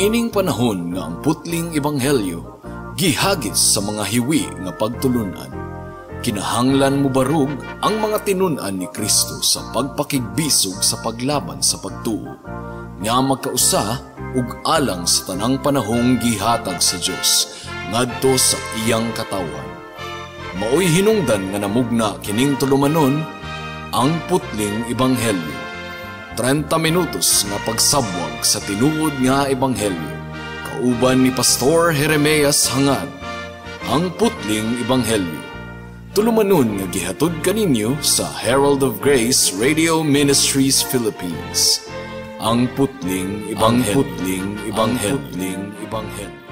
Niining panahon nga ang putling ebanghelyo gihagis sa mga hiwi nga pagtulunan. Kinahanglan mo barug ang mga tinunan ni Kristo sa pagpakigbisog sa paglaban sa pagtuo, nga magkausa ug alang sa tanang panahong gihatag sa Dios ngadto sa iyang katawan. Maoy hinungdan nga namugna kining tulumanon ang putling ebanghelyo. 30 minutos nga pagsabwag sa tinuod nga ebanghelyo. Kauban ni Pastor Jeremias Hangad, ang putling ebanghelyo. Tulumanon nga gihatod kaninyo sa Herald of Grace Radio Ministries Philippines. Ang putling ebanghelyo. Ang putling ebanghelyo.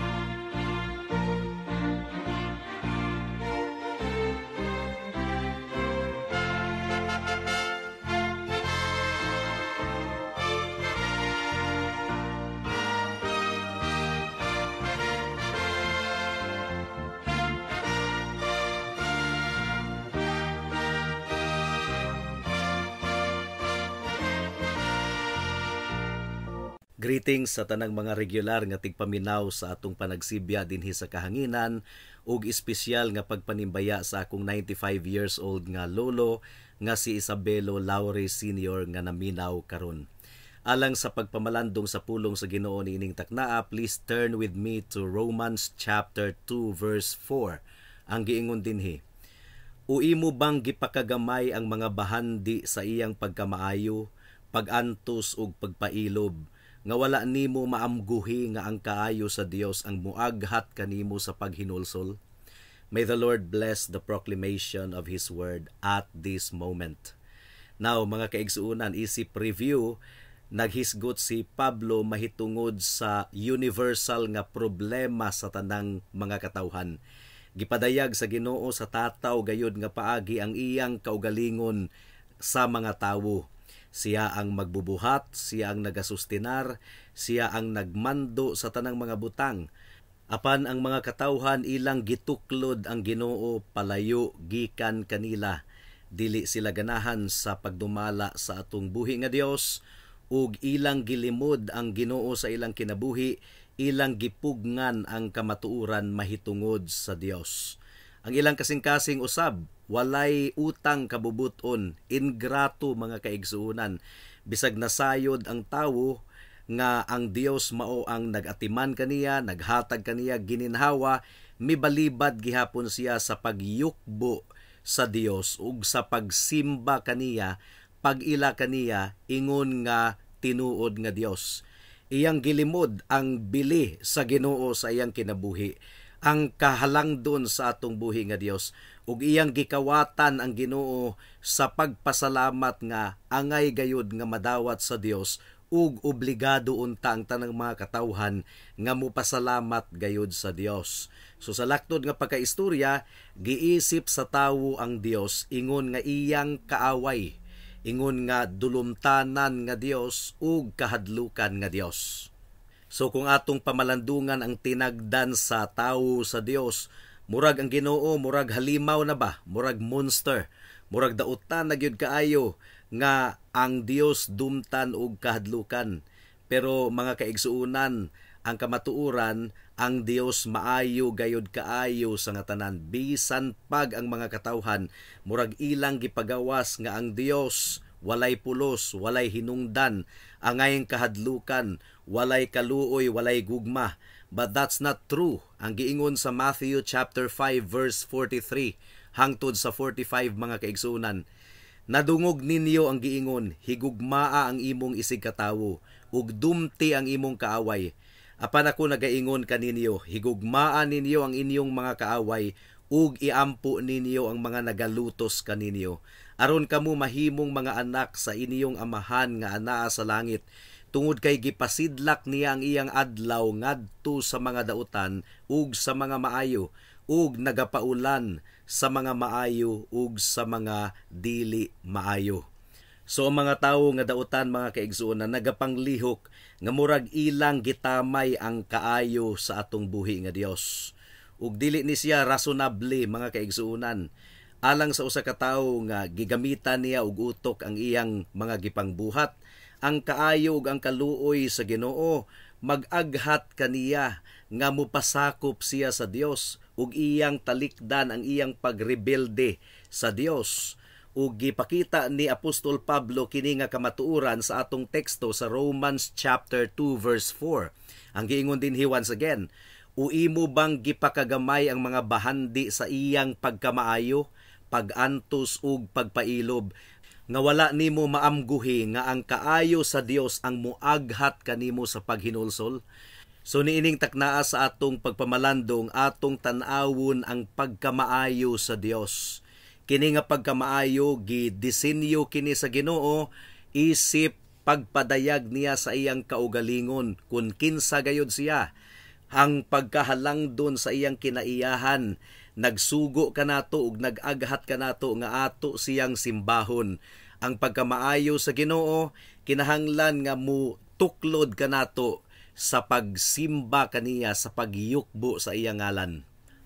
Greetings sa tanang mga regular nga tigpaminaw sa atong panagsibya dinhi sa kahanginan ug espesyal nga pagpanimbaya sa akong 95 years old nga lolo nga si Isabelo Laure Sr. nga naminaw karon. Alang sa pagpamalandong sa pulong sa Ginoo niining taknaa, please turn with me to Romans chapter 2 verse 4. Ang giingon dinhi: Imo bang gipakagamay ang mga bahandi sa iyang pagkamaayo, pagantos ug pagpailob, nga wala nimo maamguhi nga ang kaayo sa Dios ang muaghat kanimo sa paghinulsol? May the Lord bless the proclamation of His word at this moment. Now, mga kaigsuunan, isip review, naghisgot si Pablo mahitungod sa universal nga problema sa tanang mga katawhan. Gipadayag sa Ginoo sa tataw gayud nga paagi ang iyang kaugalingon sa mga tawo. Siya ang magbubuhat, siya ang nagasustinar, siya ang nagmando sa tanang mga butang. Apan ang mga katawhan ilang gituklod ang Ginoo palayo gikan kanila. Dili sila ganahan sa pagdumala sa atong buhi nga Dios ug ilang gilimod ang Ginoo sa ilang kinabuhi, ilang gipugngan ang kamatuoran mahitungod sa Dios. Ang ilang kasing-kasing usab, walay utang kabubuton, ingrato mga kaigsuunan. Bisag nasayod ang tawo nga ang Dios mao ang nagatiman kaniya, naghatag kaniya gininhawa, mibalibad gihapon siya sa pagyukbo sa Dios ug sa pagsimba kaniya, pag-ila kaniya ingon nga tinuod nga Dios. Iyang gilimod ang bili sa Ginoo sa iyang kinabuhi, ang kahalangdon sa atong buhi nga Dios, ug iyang gikawatan ang Ginoo sa pagpasalamat nga angay gayud nga madawat sa Dios ug obligado unta ang tanang mga katawhan nga mopasalamat gayud sa Dios. So sa laktod nga pagkaistorya, giisip sa tawo ang Dios ingon nga iyang kaaway, ingon nga dulumtanan nga Dios ug kahadlukan nga Dios. So kung atong pamalandungan ang tinagdan sa tawo sa Dios, murag ang Ginoo, murag halimaw na ba? Murag monster. Murag dautan na gyud kaayo nga ang Dios dumtan og kahadlukan. Pero mga kaigsuunan, ang kamatuoran, ang Dios maayo gayud kaayo sa nga tanan. Bisan pag ang mga katawhan, murag ilang gipagawas nga ang Dios walay pulos, walay hinungdan, angayng kahadlukan, walay kaluoy, walay gugma. But that's not true. Ang giingon sa Matthew chapter 5 verse 43 hangtod sa 45 mga kaigsunan. Nadungog ninyo ang giingon, higugmaa ang imong isig katawo, ug dumti ang imong kaaway. Apan ako nagaingon kaninyo, higugmaa ninyo ang inyong mga kaaway, ug iampo ninyo ang mga nagalutos kaninyo. Aron kamo mahimong mga anak sa inyong amahan nga anaa sa langit, tungod kay gipasidlak niya ang iyang adlaw ngadto sa mga dautan ug sa mga maayo, ug nagapaulan sa mga maayo ug sa mga dili maayo. So ang mga tawo nga dautan mga kaigsuonan nagapanglihok nga murag ilang gitamay ang kaayo sa atong buhi nga Dios. Ug dili ni siya rationable mga kaigsuonan. Alang sa usa ka tawo nga gigamitan niya og utok ang iyang mga gipangbuhat, ang kaayo ug ang kaluoy sa Ginoo mag-aghat kaniya nga mupasakop siya sa Dios ug iyang talikdan ang iyang pagrebelde sa Dios. Ug gipakita ni Apostol Pablo kini nga kamatuoran sa atong teksto sa Romans chapter 2 verse 4. Ang giingon dinhi once again, imo bang gipakagamay ang mga bahandi sa iyang pagkamaayo, pagantos ug pagpailob, nga wala nimo maamguhi nga ang kaayo sa Dios ang muaghat kanimo sa paghinulsol? So niining taknaa sa atong pagpamalandong, atong tan-awon ang pagkamaayo sa Dios. Kini nga pagkamaayo gidisenyo kini sa Ginoo isip pagpadayag niya sa iyang kaugalingon kun kinsa gayud siya. Ang pagkahalangdon sa iyang kinaiyahan, nagsugo kanato ug nag-aghat kanato nga ato siyang simbahon. Ang pagkamaayo sa Ginoo kinahanglan nga mu tuklod kanato sa pagsimba kaniya, sa pagyukbo sa iyang ngalan.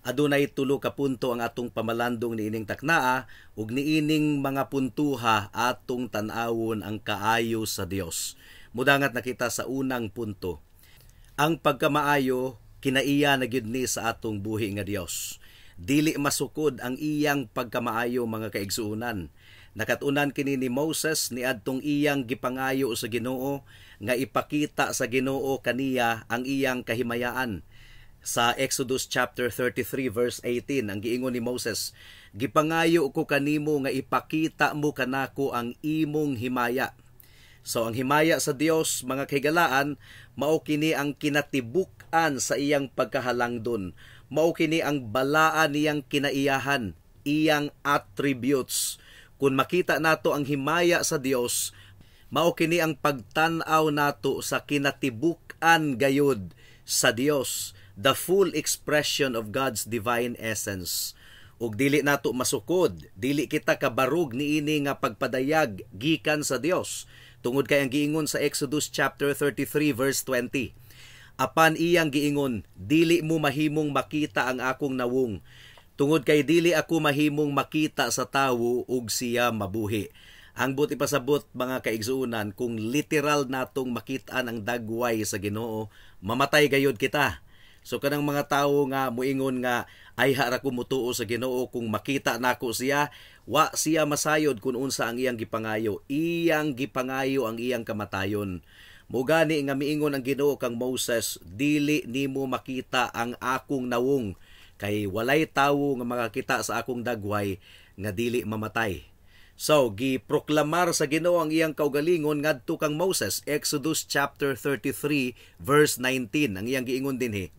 Adunay tulo ka punto ang atong pamalandong niining taknaa ug niining mga puntuha atong tan-awon ang kaayo sa Dios. Mudangat nakita sa unang punto. Ang pagkamaayo kinaiya na gyud ni sa atong buhi nga Dios. Dili masukod ang iyang pagkamaayo mga kaigsuonan. Nakatunan kini ni Moses niadtong iyang gipangayo sa Ginoo nga ipakita sa Ginoo kaniya ang iyang kahimayaan. Sa Exodus chapter 33 verse 18, ang giingon ni Moses, gipangayo ko kanimo nga ipakita mo kanako ang imong himaya. So ang himaya sa Dios, mga kahigalaan, mao kini ang kinatibuk-an sa iyang pagkahalangdon. Mao kini ang balaan niyang kinaiyahan, iyang attributes. Kung makita nato ang himaya sa Dios, mao kini ang pagtan-aw nato sa kinatibuk-an gayud sa Dios, the full expression of God's divine essence. Ug dili nato masukod, dili kita kabarog niini nga pagpadayag gikan sa Dios. Tungod kay ang giingon sa Exodus chapter 33 verse 20. Apan iyang giingon, dili mo mahimong makita ang akong nawong. Tungod kay dili ako mahimong makita sa tawo ug siya mabuhi. Ang buti pasabot mga kaigsuunan, kung literal natong makitaan ang dagway sa Ginoo, mamatay gayud kita. So kanang mga tawo nga muingon nga ay hara ko mutuo sa Ginoo kung makita nako siya, wa siya masayod kung unsa ang iyang gipangayo. Iyang gipangayo ang iyang kamatayon. Mugani nga miingon ang Ginoo kang Moses, dili nimo makita ang akong nawong, kay walay tawo nga makakita sa akong dagway nga dili mamatay. So giproklamar sa Ginoo ang iyang kaugalingon ngadto kang Moses, Exodus chapter 33 verse 19. Ang iyang giingon dinhi,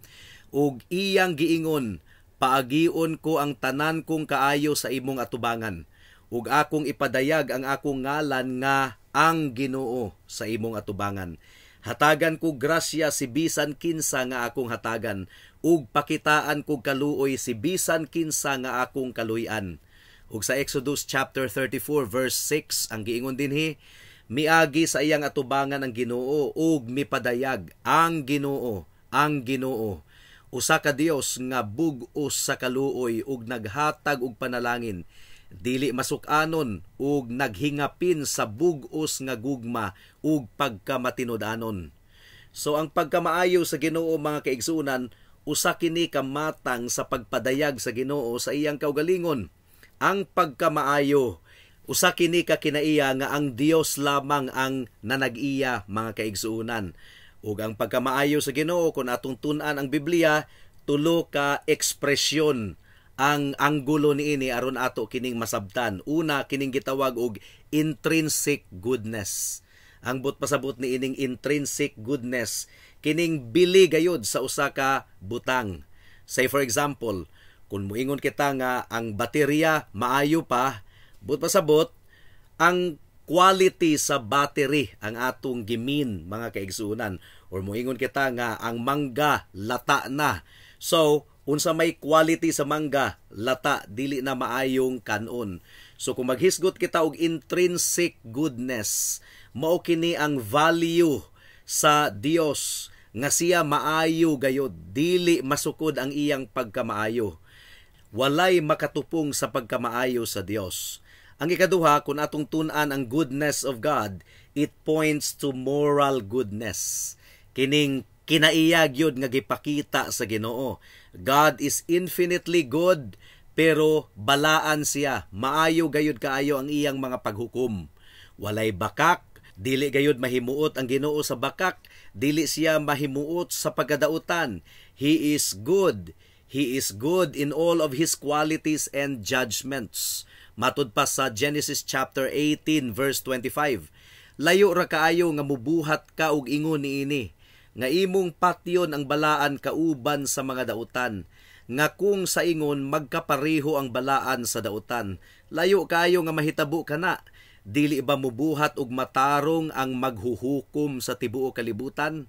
ug iyang giingon, paagion ko ang tanan kong kaayo sa imong atubangan, ug akong ipadayag ang akong ngalan nga ang Ginoo sa imong atubangan. Hatagan ko grasya si bisan kinsa nga akong hatagan, ug pakitaan ko kaluoy si bisan kinsa nga akong kaluy-an. Ug sa Exodus chapter 34 verse 6, ang giingon dinhi, miagi sa iyang atubangan ang Ginoo ug mipadayag ang Ginoo, ang Ginoo. Usa ka Dios nga bug-os sa kaluoy ug naghatag og panalangin, dili masukanon ug naghingapin sa bug-os nga gugma ug pagkamatinud-anon. So ang pagkamaayo sa Ginoo mga kaigsunan, usa kini ka matang sa pagpadayag sa Ginoo sa iyang kaugalingon. Ang pagkamaayo, usa kini ka kinaiya nga ang Dios lamang ang nanag-iya mga kaigsuunan. Ug ang pagkamaayo sa Ginoo, kung atong tun-an ang Biblia, tulo ka ekspresyon ang anggulo niini aron ato kining masabtan. Una, kining gitawag og intrinsic goodness. Ang pasabot niining intrinsic goodness, kining bili gayud sa usa ka butang. Say for example, kung muingon kita nga ang baterya maayo pa, pasabot ang quality sa battery ang atong gimin mga kaigsuunan. Or moingon kita nga ang mangga lata na. So unsa may quality sa mangga lata, dili na maayong kanon. So kung maghisgot kita og intrinsic goodness, mao kini ang value sa Dios nga siya maayo gayud, dili masukod ang iyang pagkamaayo. Walay makatupong sa pagkamaayo sa Dios. Ang ikaduha, kung atong tun-an ang goodness of God, it points to moral goodness. Kining Kinaiyag yun nga gipakita sa Ginoo. God is infinitely good, pero balaan siya. Maayo gayud kaayo ang iyang mga paghukom. Walay bakak, dili gayud mahimuot ang Ginoo sa bakak, dili siya mahimuot sa pagkadautan. He is good. He is good in all of His qualities and judgments. Matud pa sa Genesis chapter 18 verse 25. Layo ra kaayo nga mubuhat ka og ingon niini, nga imong patyon ang balaan kauban sa mga dautan, nga kung sa ingon magkapareho ang balaan sa dautan. Layo kaayo nga mahitabo kana, dili ba mubuhat og matarong ang maghuhukom sa tibuok kalibutan?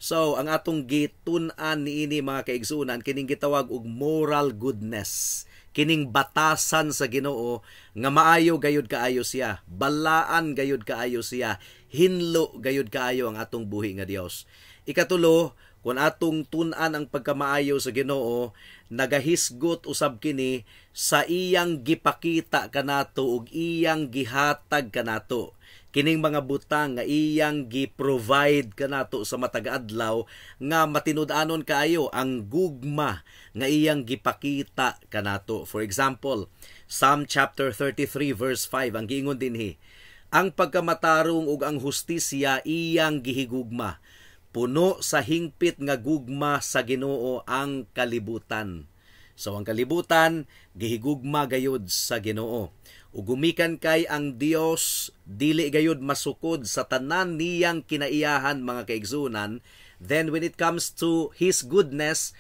So, ang atong gitun-an niini mga kaigsunan, kining gitawag og moral goodness. Kining batasan sa Ginoo nga maayo gayud kaayo siya, balaan gayud kaayo siya, hinlo gayud kaayo ang atong buhi nga Dios. Ikatulo, kung atong tun-an ang pagkamaayo sa Ginoo, nagahisgot usab kini sa iyang gipakita kanato ug iyang gihatag kanato. Kining mga butang nga iyang gi-provide kanato sa matag adlaw nga matinud-anon kaayo ang gugma nga iyang gipakita kanato. For example, Psalm chapter 33 verse 5 ang giingon dinhi, ang pagkamatarong ug ang hustisya iyang gihigugma. Puno sa hingpit nga gugma sa Ginoo ang kalibutan. So ang kalibutan gihigugma gayud sa Ginoo. Ug gumikan kay ang Dios dili gayud masukod sa tanan niyang kinaiyahan mga kaigsunan. Then when it comes to His goodness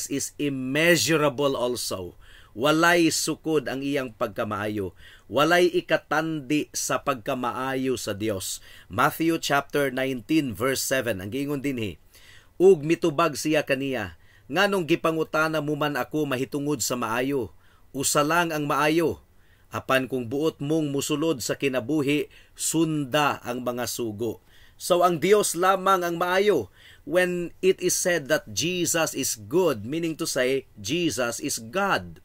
is immeasurable also. Walay sukod ang iyang pagkamaayo. Walay ikatandi sa pagkamaayo sa Dios. Matthew chapter 19 verse 7 ang giingon dinhi, ug mitubag siya kaniya, nganong gipangutana mo man ako mahitungod sa maayo? Usa lang ang maayo. Apan kung buot mong musulod sa kinabuhi, sunda ang mga sugo. So ang Dios lamang ang maayo. When it is said that Jesus is good, meaning to say, Jesus is God.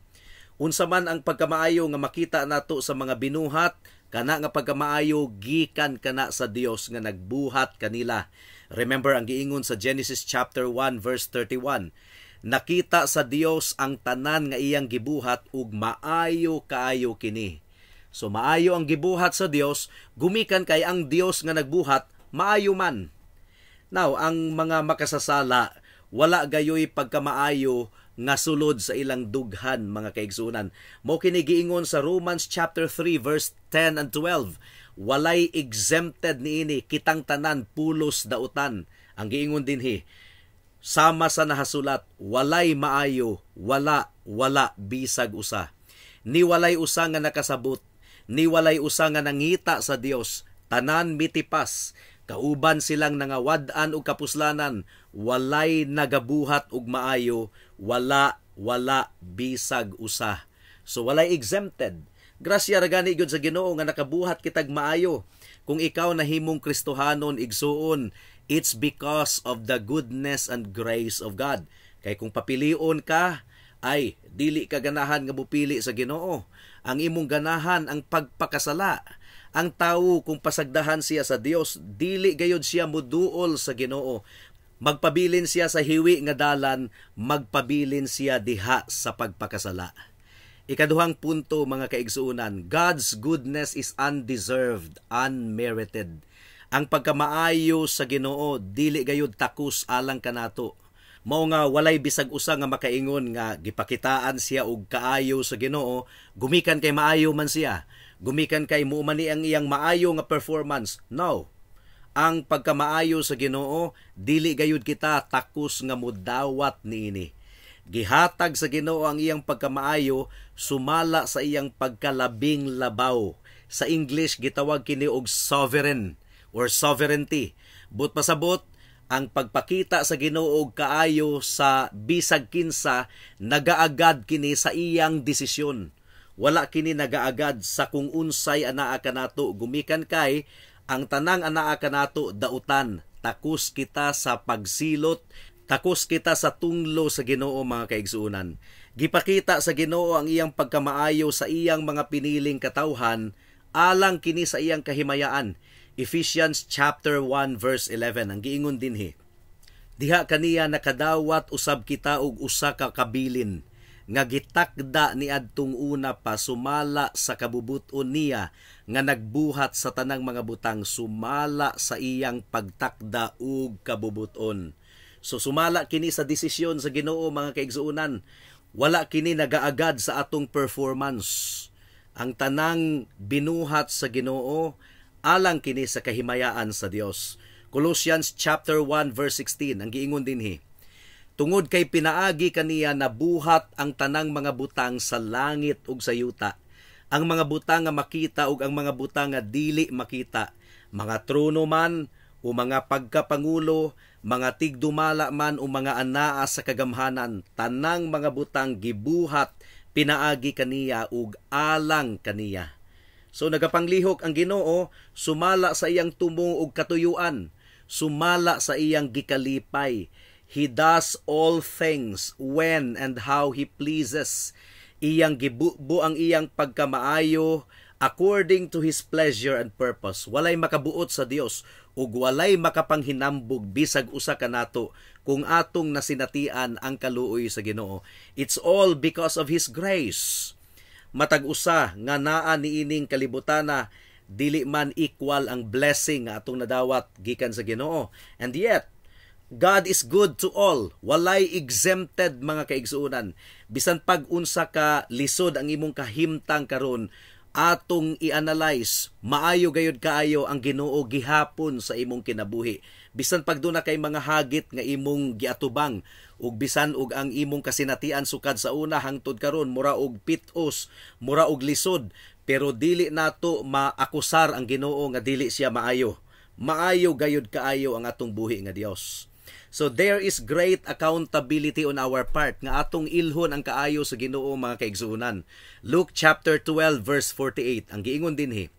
Unsa man ang pagkamaayo nga makita nato sa mga binuhat, kana nga pagkamaayo gikan kana sa Dios nga nagbuhat kanila. Remember ang giingon sa Genesis chapter 1 verse 31. Nakita sa Dios ang tanan nga iyang gibuhat ug maayo kaayo kini. So maayo ang gibuhat sa Dios, gumikan kay ang Dios nga nagbuhat maayo man. Now, ang mga makasasala wala gayoy pagkamaayo nga sulod sa ilang dughan mga kaigsunan. Mao kini giingon sa Romans chapter 3 verse 10 and 12. Walay exempted niini, kitang tanan pulos dautan. Ang giingon dinhi, sama sa nahasulat, walay maayo, wala bisag usa. Ni walay usa nga nakasabot, ni walay usa nga nangita sa Dios, tanan mitipas, kauban silang nangawad-an og kapuslanan, walay nagabuhat og maayo, wala bisag usa. So walay exempted. Grasya ra gani gyud sa Ginoo nga nakabuhat kitag maayo. Kung ikaw nahimong Kristohanon igsuon, it's because of the goodness and grace of God. Kay kung papilion ka, ay dili ka ganahan nga mupili sa Ginoo. Ang imong ganahan ang pagpakasala. Ang tawo kung pasagdahan siya sa Dios, dili gayud siya muduol sa Ginoo. Magpabilin siya sa hiwi nga dalan, magpabilin siya diha sa pagpakasala. Ikaduhang punto mga kaigsuunan, God's goodness is undeserved, unmerited. Ang pagkamaayo sa Ginoo dili gayud takus alang kanato. Mao nga walay bisag usa nga makaingon nga gipakitaan siya og kaayo sa Ginoo, gumikan kay maayo man siya. Gumikan kay muumani ang iyang maayo nga performance. No. Ang pagkamaayo sa Ginoo dili gayud kita takus nga mudawat niini. Gihatag sa Ginoo ang iyang pagkamaayo sumala sa iyang pagkalabing labaw. Sa English gitawag kini og sovereign or sovereignty. But pasabot, ang pagpakita sa Ginoo og kaayo sa bisag kinsa nagaagad kini sa iyang desisyon. Wala kini nagaagad sa kung unsay anaa kanato, gumikan kay ang tanang anaa kanato dautan. Takus kita sa pagsilot, takus kita sa tunglo sa Ginoo mga kaigsuunan. Gipakita sa Ginoo ang iyang pagkamaayo sa iyang mga piniling katawhan alang kini sa iyang kahimayaan. Ephesians chapter 1 verse 11 ang giingon dinhi, Diha kaniya nakadawat usab kita og usa ka kabilin nga gitakda ni adtong una pa sumala sa kabubuton niya nga nagbuhat sa tanang mga butang, sumala sa iyang pagtakda ug kabubuton. So sumala kini sa desisyon sa Ginoo mga kaigsuonan. Wala kini nagaagad sa atong performance. Ang tanang binuhat sa Ginoo alang kini sa kahimayaan sa Dios. Colossians chapter 1 verse 16 ang giingon dinhi. Tungod kay pinaagi kaniya nabuhat ang tanang mga butang sa langit ug sa yuta. Ang mga butang nga makita ug ang mga butang nga dili makita, mga trono man o mga pagkapangulo, mga tigdumala man o mga anaa sa kagamhanan, tanang mga butang gibuhat pinaagi kaniya ug alang kaniya. So nagapanglihok ang Ginoo, sumala sa iyang tumong ug katuyuan, sumala sa iyang gikalipay. He does all things when and how He pleases. Iyang gibubo ang iyang pagkamaayo according to His pleasure and purpose. Walay makabuot sa Dios ug walay makapanghinambog bisag usa kanato kung atong nasinatian ang kaluoy sa Ginoo. It's all because of His grace. Matag usa nga naa niining kalibutana, dili man equal ang blessing nga atong nadawat gikan sa Ginoo. And yet God is good to all. Walay exempted mga kaigsuonan. Bisan pag unsa ka lisod ang imong kahimtang karon, atong i-analyze, maayo gayud kaayo ang Ginoo gihapon sa imong kinabuhi. Bisan pag duna kay mga hagit nga imong giatubang, ug bisan og ang imong kasinatian sukad sa una hangtod karon mura og pitos, mura og lisod, pero dili nato maakusar ang Ginoo nga dili siya maayo. Maayo gayud kaayo ang atong buhi nga Dios. So there is great accountability on our part nga atong ilhon ang kaayo sa Ginoo mga kaigsuonan. Luke chapter 12 verse 48 ang giingon dinhi.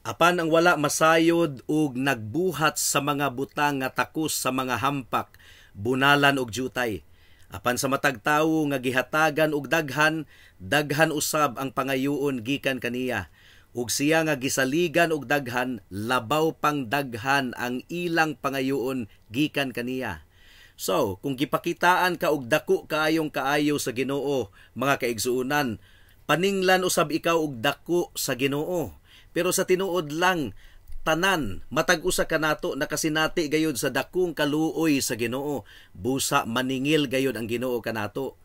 Apan ang wala masayod ug nagbuhat sa mga butang nga takos sa mga hampak, bunalan og jutay. Apan sa matag tawo nga gihatagan og daghan, daghan usab ang pangayoon gikan kaniya. Ug siya nga gisaligan og daghan, labaw pang daghan ang ilang pangayoon gikan kaniya. So, kung gipakitaan ka og dako kaayong kaayo sa Ginoo, mga kaigsuonan, paninglan usab ikaw og dako sa Ginoo. Pero sa tinuod lang, tanan, matag usa kanato nakasinati gayud sa dakong kaluoy sa Ginoo, busa maningil gayud ang Ginoo kanato.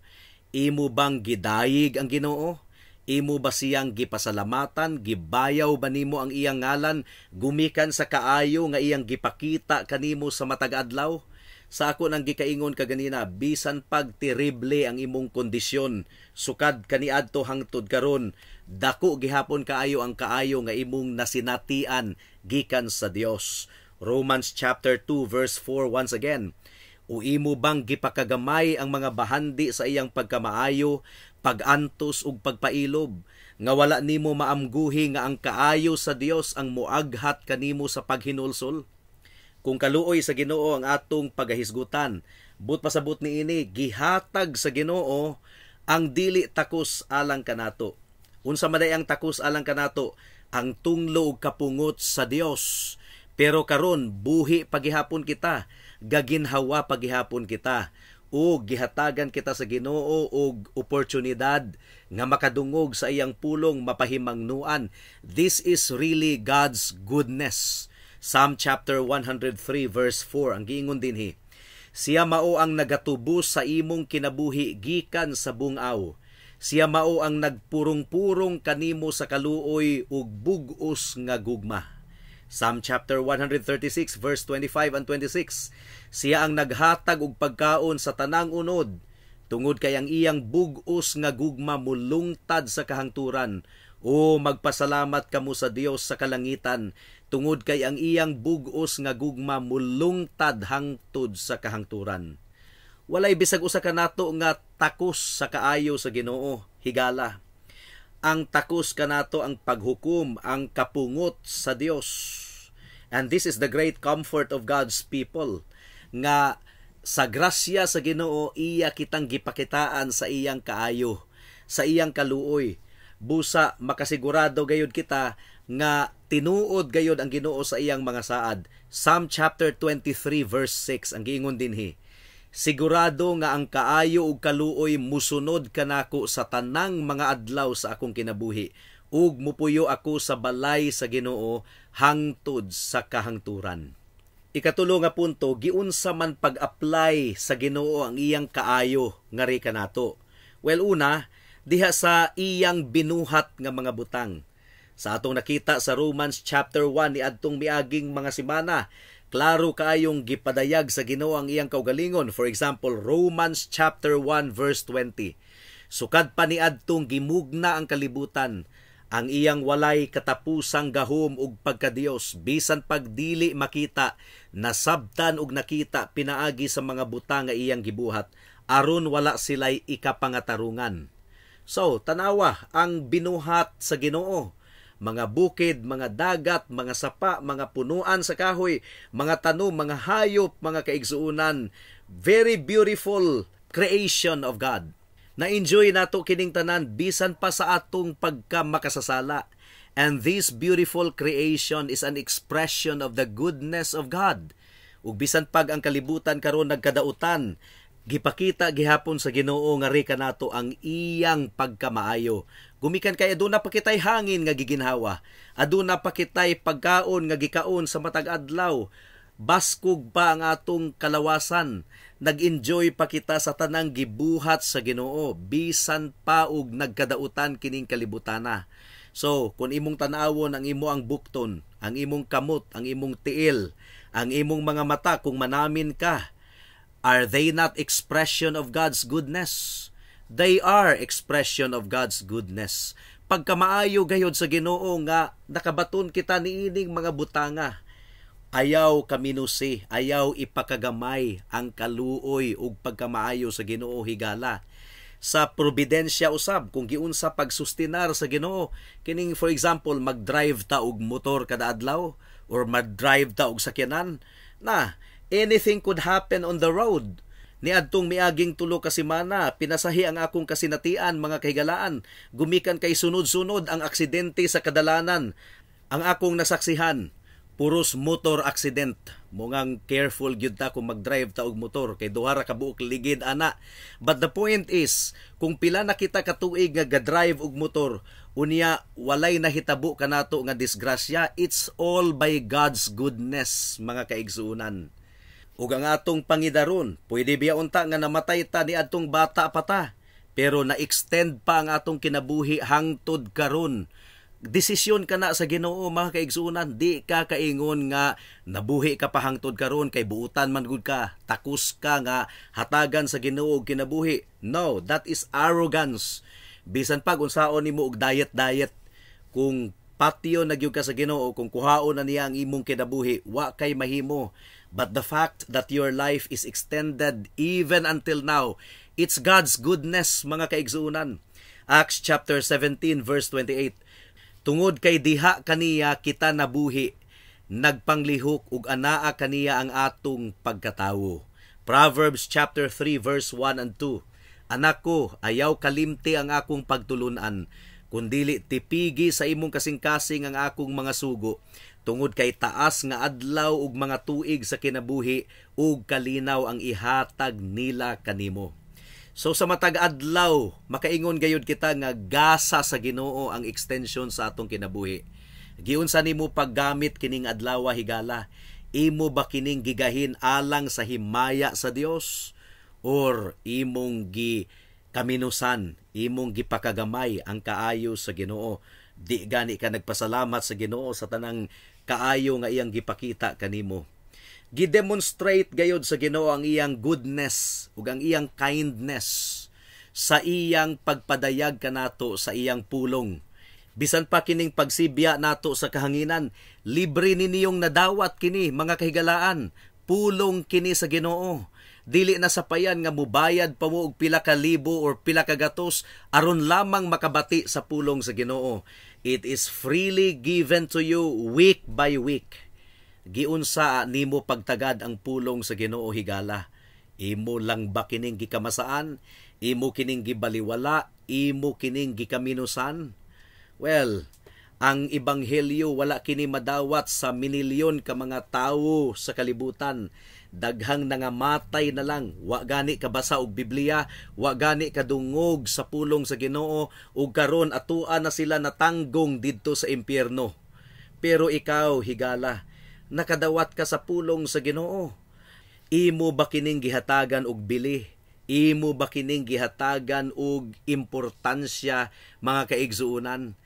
Imo bang gidayig ang Ginoo? Imo ba siyang gipasalamatan, gibayaw ba nimo ang iyang ngalan, gumikan sa kaayo nga iyang gipakita kanimo sa matag adlaw? Sa ako nang gikaingon kaganina, bisan pag terrible ang imong kondisyon, sukad kaniadto hangtod karon, dako gihapon kaayo ang kaayo nga imong nasinatian gikan sa Dios. Romans chapter 2 verse 4 once again. O imo bang gipakagamay ang mga bahandi sa iyang pagkamaayo, pagantos ug pagpailob, nga wala nimo maamguhi nga ang kaayo sa Dios ang moaghat kanimo sa paghinulsol? Kung kaluoy sa Ginoo ang atong pagahisgutan, but pasabot niini gihatag sa Ginoo ang dili takos alang kanato. Unsa man ang takos alang kanato? Ang tunglo ug kapungot sa Dios. Pero karon buhi pagihapon kita, gaginhawa pagihapon kita, o gihatagan kita sa Ginoo og oportunidad nga makadungog sa iyang pulong mapahimangnuan. This is really God's goodness. Psalm chapter 103 verse 4 ang giingon dinhi. Siya mao ang nagatubos sa imong kinabuhi gikan sa bung-aw. Siya mao ang nagpurong-purong kanimo sa kaluoy ug bug-os nga gugma. Psalm chapter 136 verse 25 and 26. Siya ang naghatag og pagkaon sa tanang unod, tungod kay ang iyang bug-os nga gugma mulungtad sa kahangturan. O magpasalamat kamo sa Dios sa kalangitan, tungod kay ang iyang bug-os nga gugma mulungtad hangtod sa kahangturan. Walay bisag usa kanato nga takos sa kaayo sa Ginoo, higala. Ang takos kanato ang paghukom, ang kapungot sa Dios. And this is the great comfort of God's people, nga sa grasya sa Ginoo iya kitang gipakitaan sa iyang kaayo, sa iyang kaluoy. Busa makasigurado gayud kita nga tinuod gayod ang Ginoo sa iyang mga saad. Psalm chapter 23 verse 6 ang giingon dinhi, sigurado nga ang kaayo ug kaluoy musunod kanako sa tanang mga adlaw sa akong kinabuhi, ug mupuyo ako sa balay sa Ginoo hangtod sa kahangturan. Ikatulo nga punto, giunsa man pag-apply sa Ginoo ang iyang kaayo ngari kanato. Well, una, diha sa iyang binuhat nga mga butang. Sa atong nakita sa Romans chapter 1 ni adtong miaging mga semana, klaro kaayong gipadayag sa Ginoo ang iyang kaugalingon. For example, Romans chapter 1 verse 20. Sukad pa ni adtong gimugna ang kalibutan, ang iyang walay katapusang gahom ug pagkadios, bisan pagdili makita, nasabtan ug nakita pinaagi sa mga butang nga iyang gibuhat, aron wala sila'y ikapangatarungan. So, tanawa ang binuhat sa Ginoo. Mga bukid, mga dagat, mga sapa, mga punuan sa kahoy, mga tanom, mga hayop, mga kaigsuunan. Very beautiful creation of God. Na-enjoy nato kining tanan bisan pa sa atong pagkamakasasala. And this beautiful creation is an expression of the goodness of God. Ug bisan pag ang kalibutan karon nagkadautan, gipakita gihapon sa Ginoo nga rika nato ang iyang pagkamaayo. Gumikan kay aduna pa kitay hangin nga giginhawa, aduna pa kitay pagkaon nga gikaon sa matag adlaw, baskog pa ang atong kalawasan, nag-enjoy pa kita sa tanang gibuhat sa Ginoo bisan pa og nagkadautan kining kalibutana. So, kung imong tan-awon ang imo ang bukton, ang imong kamot, ang imong tiil, ang imong mga mata, kung manamin ka, are they not expression of God's goodness? They are expression of God's goodness. Pagkamaayo gayod sa Ginoo nga nakabaton kita niining mga butanga, ayaw kaminusi, ayaw ipakagamay ang kaluoy ug pagkamaayo sa Ginoo higala. Sa probidensya usab, kung giunsa pagsustinar sa Ginoo, kining for example mag-drive ta og motor kada adlaw or mag-drive ta og sakyanan, na anything could happen on the road. Ni adtong miaging tulo ka semana, pinasahi ang akong kasinatian, mga kahigalaan. Gumikan kay sunod-sunod ang aksidente sa kadalanan. Ang akong nasaksihan, puros motor accident. Mungang careful gyud ta kung mag-drive ta og motor kay duha ra ka buok ligid ana. But the point is, kung pila na kita katuig nga ga-drive og motor, unya walay nahitabo kanato nga disgrasya, it's all by God's goodness, mga kaigsuunan. Ug ang atong pangidaron, pwede biya unta nga namatay ta ni adtong bata pa ta, pero na-extend pa ang atong kinabuhi hangtod karon. Desisyon ka na sa Ginoo, mga kaigsuunan, di ka kaingon nga nabuhi ka pa hangtod karon kay buutan man gud ka, takus ka nga hatagan sa Ginoo og kinabuhi. No, that is arrogance. Bisan pag unsaon nimo og diet, kung patio na gyud ka sa Ginoo, kung kuhaon na niya ang imong kinabuhi, wa kay mahimo. But the fact that your life is extended even until now, it's God's goodness, mga kaigsuunan. Acts chapter 17 verse 28. Tungod kay diha kaniya kita nabuhi, nagpanglihok ug anaa kaniya ang atong pagkatawo. Proverbs chapter 3 verse 1 and 2. Anak ko, ayaw kalimti ang akong pagtulunan, kundili tipigi sa imong kasing-kasing ang akong mga sugo, tungod kay taas nga adlaw ug mga tuig sa kinabuhi ug kalinaw ang ihatag nila kanimo. So sa matag adlaw, makaingon gayud kita nga gasa sa Ginoo ang extension sa atong kinabuhi. Giunsa nimo paggamit kining adlaw higala? Imo ba kining gigahin alang sa himaya sa Dios, or imong kaminusan, imong gipakagamay ang kaayo sa Ginoo? Di gani ka nagpasalamat sa Ginoo sa tanang kaayo nga iyang gipakita kanimo. Gidemonstrate gayod sa Ginoo ang iyang goodness ug ang iyang kindness sa iyang pagpadayag kanato sa iyang pulong. Bisan pa kining pagsibya nato sa kahanginan, libre niniyong nadawat kini, mga kahigalaan. Pulong kini sa Ginoo. Dili na sapayan nga mubayad pa mo og pila ka libo or pila ka gatos aron lamang makabati sa pulong sa Ginoo. It is freely given to you week by week. Giunsa nimo pagtagad ang pulong sa Ginoo higala? Imo lang ba kining gikamasaan? Imo kining gibaliwala? Imo kining gikaminusan? Well, Ang ebanghelyo wala kini madawat sa minilyon ka mga tawo sa kalibutan. Daghang nangamatay na lang, wa gani kabasa og Biblia, wa gani kadungog sa pulong sa Ginoo, ug karon atuan na sila natanggong didto sa impyerno. Pero ikaw, higala, nakadawat ka sa pulong sa Ginoo. Imo ba kining gihatagan og bili? Imo ba kining gihatagan og importansya, mga kaigsuunan?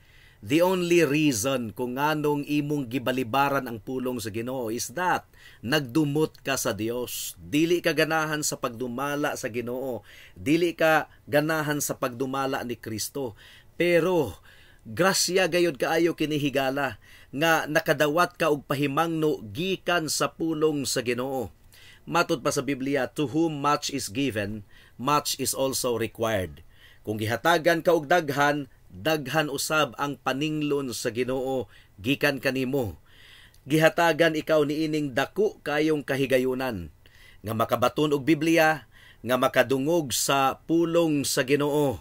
The only reason kung nganong imong gibalibaran ang pulong sa Ginoo is that nagdumot ka sa Dios. Dili ka ganahan sa pagdumala sa Ginoo. Dili ka ganahan sa pagdumala ni Kristo. Pero grasya gayud kaayo kini higala nga nakadawat ka og pahimangno gikan sa pulong sa Ginoo. Matod pa sa Biblia, to whom much is given, much is also required. Kung gihatagan ka og daghan, daghan usab ang paninglon sa Ginoo gikan kanimo. Gihatagan ikaw niining dako kayong kahigayunan nga makabaton og Biblia, nga makadungog sa pulong sa Ginoo.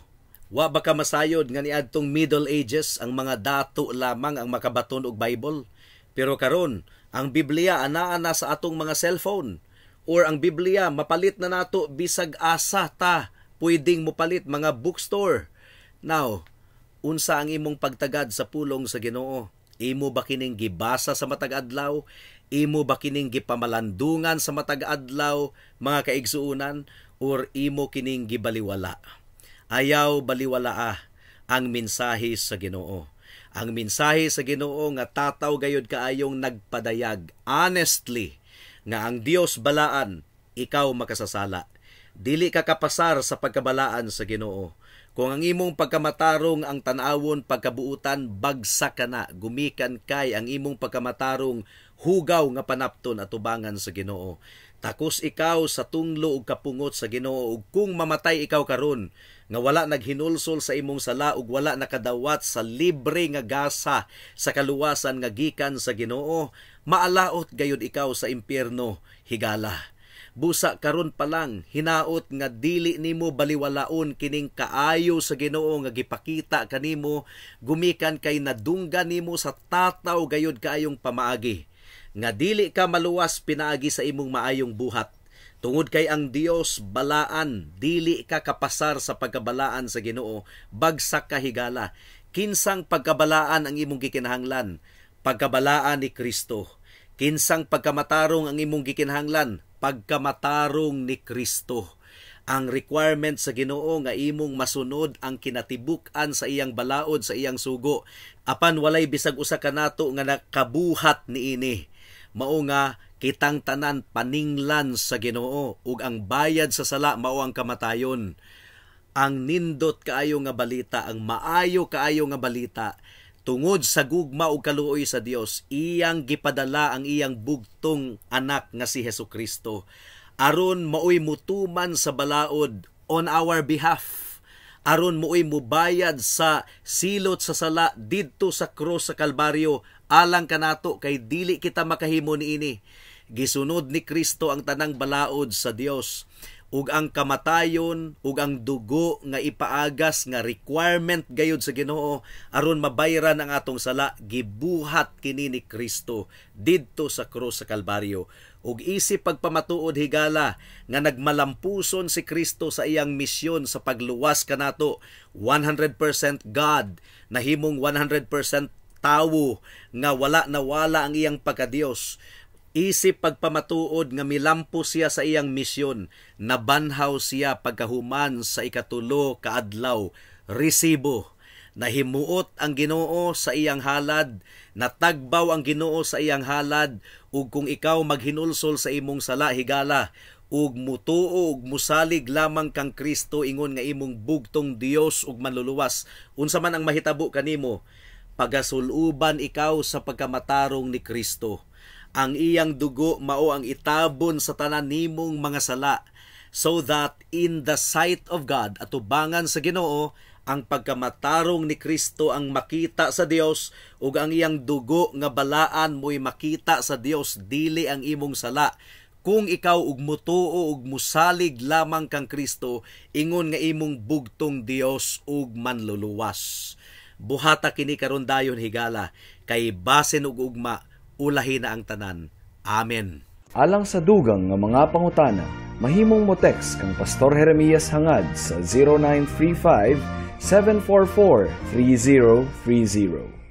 Wa ba ka masayod nga niadtong Middle Ages ang mga dato lamang ang makabaton og Bible? Pero karon, ang Biblia anaa na sa atong mga cellphone, or ang Biblia mapalit na nato bisag asa ta pwedeng mopalit, mga bookstore. Now, unsa ang imong pagtagad sa pulong sa Ginoo? Imo ba kining gibasa sa matag adlaw? Imo ba kining gipamalandungan sa matag adlaw, mga kaigsuunan, or imo kining gibaliwala? Ayaw baliwala ang mensahe sa Ginoo. Ang mensahe sa Ginoo nga tataw gayud kaayong nagpadayag honestly nga ang Dios balaan, ikaw makasasala. Dili ka kapasar sa pagkabalaan sa Ginoo. Kung ang imong pagkamatarong ang tanawon pagkabuutan, bagsak ka na, gumikan kay ang imong pagkamatarong hugaw nga panapton at tubangan sa Ginoo. Takos ikaw sa tunglo ug kapungot sa Ginoo, ug kung mamatay ikaw karon nga wala naghinulsol sa imong sala ug wala nakadawat sa libre nga gasa sa kaluwasan nga gikan sa Ginoo, maalaot gayud ikaw sa impyerno, higala. Busa karon pa lang hinaot nga dili nimo baliwalaon kining kaayo sa Ginoo nga gipakita kanimo, gumikan kay nadunggan nimo sa tataw gayud kaayong pamaagi, nga dili ka maluwas pinaagi sa imong maayong buhat. Tungod kay ang Dios balaan, dili ka kapasar sa pagkabalaan sa Ginoo, bagsak ka higala. Kinsang pagkabalaan ang imong gikinahanglan? Pagkabalaan ni Kristo. Kinsang pagkamatarong ang imong gikinahanglan? Pagkamatarong ni Kristo. Ang requirement sa Ginoo nga imong masunod ang kinatibuk-an sa iyang balaod, sa iyang sugo. Apan walay bisag usa ka nato nga nakabuhat niini. Mao nga kitang tanan paninglan sa Ginoo, ug ang bayad sa sala mao ang kamatayon. Ang nindot kaayo nga balita, ang maayo kaayo nga balita, tungod sa gugma ug kaluoy sa Dios, iyang gipadala ang iyang bugtong anak nga si Hesukristo aron maoy mutuman sa balaod on our behalf, aron maoy mubayad sa silot sa sala didto sa krus sa Kalbaryo alang kanato, kay dili kita makahimo niini. Gisunod ni Kristo ang tanang balaod sa Dios, ug ang kamatayon ug ang dugo nga ipaagas nga requirement gayud sa Ginoo aron mabayran ang atong sala, gibuhat kini ni Kristo didto sa krus sa Kalbaryo. Ug isip pagpamatuod higala nga nagmalampuson si Kristo sa iyang misyon sa pagluwas kanato, 100% God, nahimong 100% tawo nga wala nawala ang iyang pagkadiyos. Isip pagpamatuod nga milampo siya sa iyang misyon, nabanhaw siya pagkahuman sa ikatulo kaadlaw, resibo. Nahimuot ang Ginoo sa iyang halad, natagbaw ang Ginoo sa iyang halad, ug kung ikaw maghinulsol sa imong sala higala, ug mutuo ug musalig lamang kang Kristo ingon nga imong bugtong Dios ug manluluwas, unsa man ang mahitabo kanimo, pagasuluban ikaw sa pagkamatarong ni Kristo. Ang iyang dugo mao ang itabon sa tanan nimong mga sala, so that in the sight of God, at tubangan sa Ginoo, ang pagkamatarong ni Kristo ang makita sa Dios, ug ang iyang dugo nga balaan mo'y makita sa Dios, dili ang imong sala. Kung ikaw ug mutuo ug musalig lamang kang Kristo, ingon nga imong bugtong Dios ug manluluwas. buhata kini karon dayon higala, kay basin ug ugma ulahi na ang tanan. Amen. Alang sa dugang nga mga pangutana, mahimong mo text kang Pastor Jeremias hangad sa 0935 744 3030.